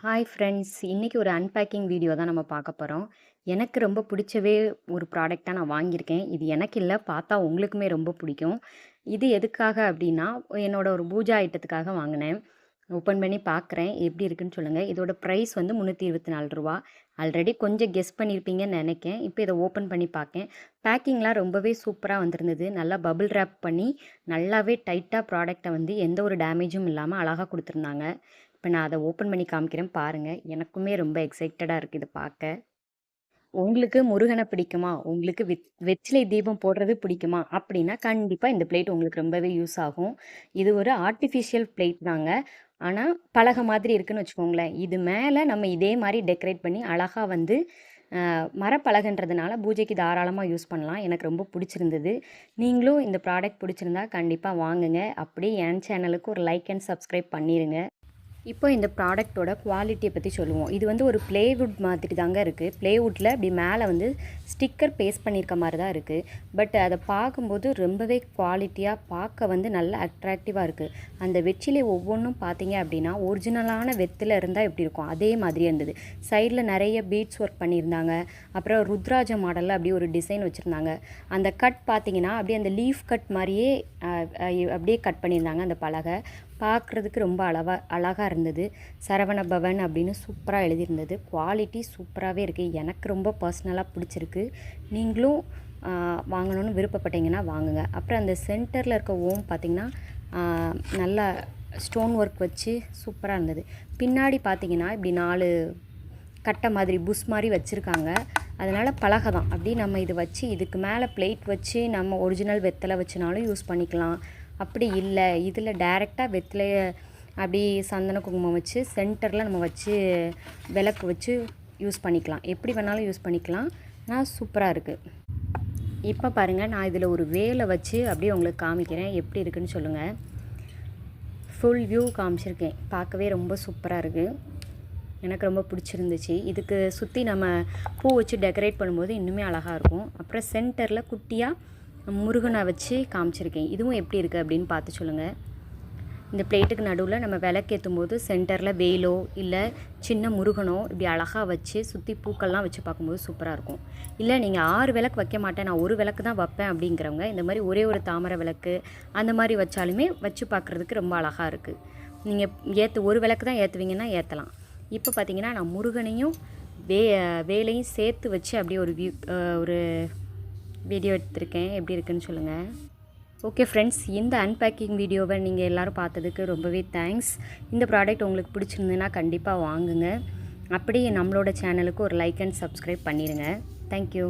Hi friends! இன்னைக்கு ஒரு unpacking video தான் நம்ம பார்க்க போறோம். எனக்கு ரொம்ப பிடிச்சவே ஒரு ப்ராடக்ட்டா நான் வாங்கியிருக்கேன். இது எனக்கு இல்ல, பார்த்தா உங்களுக்குமே ரொம்ப பிடிக்கும். இது எதுக்காக அப்டின்னா, என்னோட ஒரு பூஜா ஐட்டத்துக்காக வாங்குனேன். ஓப்பன் பண்ணி பார்க்குறேன். எப்படி இருக்குன்னு சொல்லுங்க. இதோட பிரைஸ் வந்து ரூ. 324. ஆல்ரெடி கொஞ்சம் கெஸ் பண்ணியிருப்பீங்கன்னு நெனைக்கேன். இப்போ இத ஓப்பன் பண்ணி பார்க்கேன். பேக்கிங்லாம் ரொம்பவே சூப்பரா வந்திருந்தது. நல்லா பபிள் ராப் பண்ணி, நல்லாவே டைட்டா ப்ராடக்ட்ட வந்து எந்த ஒரு டேமேஜும் இல்லாம அழகா குடுத்துருந்தாங்க. இப்ப நான் அத ஓப்பன் பண்ணி காமிக்கிறேன் பாருங்க. எனக்குமே ரொம்ப எக்ஸைட்டடா இருக்கு இத பாக்க. உங்களுக்கு முருகன பிடிக்குமா? உங்களுக்கு வெற்றிலை தீபம் போடுறது பிடிக்குமா? அப்படின்னா கண்டிப்பா இந்த பிளேட் உங்களுக்கு ரொம்பவே யூஸ் ஆகும். இது ஒரு ஆர்ட்டிஃபிஷியல் பிளேட் தாங்க. ஆனா பலகை மாதிரி இருக்குன்னு வச்சுக்கோங்களேன். இது மேல நம்ம இதே மாரி டெக்கரேட் பண்ணி அழகா வந்து மரப்பலகைன்றதுனால பூஜைக்கு தாராளமா யூஸ் பண்ணலாம். எனக்கு ரொம்ப பிடிச்சிருந்தது. நீங்களும் இந்த ப்ராடக்ட் பிடிச்சிருந்தா கண்டிப்பா வாங்குங்க. அப்படியே என் சேனலுக்கு ஒரு லைக் அண்ட் சப்ஸ்கிரைப் பண்ணிருங்க. இப்போ இந்த ப்ராடக்ட்டோட குவாலிட்டியை பற்றி சொல்லுவோம். இது வந்து ஒரு ப்ளேவுட் மாதிரி தாங்க இருக்குது. ப்ளேவுட்டில் இப்படி மேலே வந்து ஸ்டிக்கர் பேஸ்ட் பண்ணியிருக்க மாதிரி தான் இருக்குது. பட் அதை பார்க்கும்போது ரொம்பவே குவாலிட்டியாக பார்க்க வந்து நல்ல அட்ராக்டிவாக இருக்குது. அந்த வெற்றிலை ஒவ்வொன்றும் பார்த்தீங்க அப்படின்னா ஒரிஜினலான வெற்றில இருந்தால் எப்படி இருக்கும் அதே மாதிரியே இருந்தது. சைடில் நிறைய பீட்ஸ் ஒர்க் பண்ணியிருந்தாங்க. அப்புறம் ருத்ராஜ மாடலில் அப்படியே ஒரு டிசைன் வச்சுருந்தாங்க. அந்த கட் பார்த்தீங்கன்னா அப்படியே அந்த லீஃப் கட் மாதிரியே அப்படியே கட் பண்ணியிருந்தாங்க அந்த பலகை. பார்க்குறதுக்கு ரொம்ப அழகாக இருந்தது. சரவண பவன் அப்படின்னு சூப்பராக எழுதியிருந்தது. குவாலிட்டி சூப்பராகவே இருக்குது. எனக்கு ரொம்ப பர்சனலாக பிடிச்சிருக்கு. நீங்களும் வாங்கணும்னு விருப்பப்பட்டீங்கன்னா வாங்குங்க. அப்புறம் அந்த சென்டரில் இருக்க ஓம் பார்த்திங்கன்னா நல்லா ஸ்டோன் ஒர்க் வச்சு சூப்பராக இருந்தது. பின்னாடி பார்த்திங்கன்னா இப்படி 4 கட்டை மாதிரி புஷ் மாதிரி வச்சுருக்காங்க. அதனால் பலகை தான். அப்படி நம்ம இது வச்சு இதுக்கு மேலே பிளேட் வச்சு நம்ம ஒரிஜினல் வெத்தலை வச்சுனாலும் யூஸ் பண்ணிக்கலாம். அப்படி இல்லை இதில் டைரெக்டாக வெற்றிலைய அப்படி சந்தன குங்குமம் வச்சு சென்டரில் நம்ம வச்சு விளக்கு வச்சு யூஸ் பண்ணிக்கலாம். எப்படி வேணாலும் யூஸ் பண்ணிக்கலாம். ஆனால் சூப்பராக இருக்குது. இப்போ பாருங்கள், நான் இதில் ஒரு வேலை வச்சு அப்படியே உங்களுக்கு காமிக்கிறேன். எப்படி இருக்குன்னு சொல்லுங்கள். ஃபுல் வியூ காமிச்சிருக்கேன். பார்க்கவே ரொம்ப சூப்பராக இருக்குது. எனக்கு ரொம்ப பிடிச்சிருந்துச்சு. இதுக்கு சுற்றி நம்ம பூ வச்சு டெக்கரேட் பண்ணும்போது இன்னுமே அழகாக இருக்கும். அப்புறம் சென்டரில் குட்டியாக முருகனை வச்சு காமிச்சிருக்கேன். இதுவும் எப்படி இருக்குது அப்படின்னு பார்த்து சொல்லுங்கள். இந்த பிளேட்டுக்கு நடுவில் நம்ம விளக்கேற்றும் போது சென்டரில் வேலோ இல்லை சின்ன முருகனோ இப்படி அழகாக வச்சு சுற்றி பூக்கள்லாம் வச்சு பார்க்கும்போது சூப்பராக இருக்கும். இல்லை நீங்கள் 6 விளக்கு வைக்க மாட்டேன், நான் ஒரு விளக்கு தான் வைப்பேன் அப்படிங்கிறவங்க இந்த மாதிரி ஒரே ஒரு தாமரை விளக்கு அந்த மாதிரி வச்சாலுமே வச்சு பார்க்குறதுக்கு ரொம்ப அழகாக இருக்குது. நீங்கள் ஒரு விளக்கு தான் ஏற்றுவீங்கன்னா ஏற்றலாம். இப்போ பார்த்தீங்கன்னா நான் முருகனையும் வேலையும் சேர்த்து வச்சு அப்படியே ஒரு வீடியோ எடுத்திருக்கேன். எப்படி இருக்குன்னு சொல்லுங்கள். ஓகே ஃப்ரெண்ட்ஸ், இந்த அன்பேக்கிங் வீடியோவை நீங்கள் எல்லோரும் பார்த்ததுக்கு ரொம்பவே தேங்க்ஸ். இந்த ப்ராடக்ட் உங்களுக்கு பிடிச்சிருந்துன்னா கண்டிப்பாக வாங்குங்க. அப்படியே நம்மளோட சேனலுக்கு ஒரு லைக் அண்ட் சப்ஸ்கிரைப் பண்ணிடுங்க. தேங்க்யூ.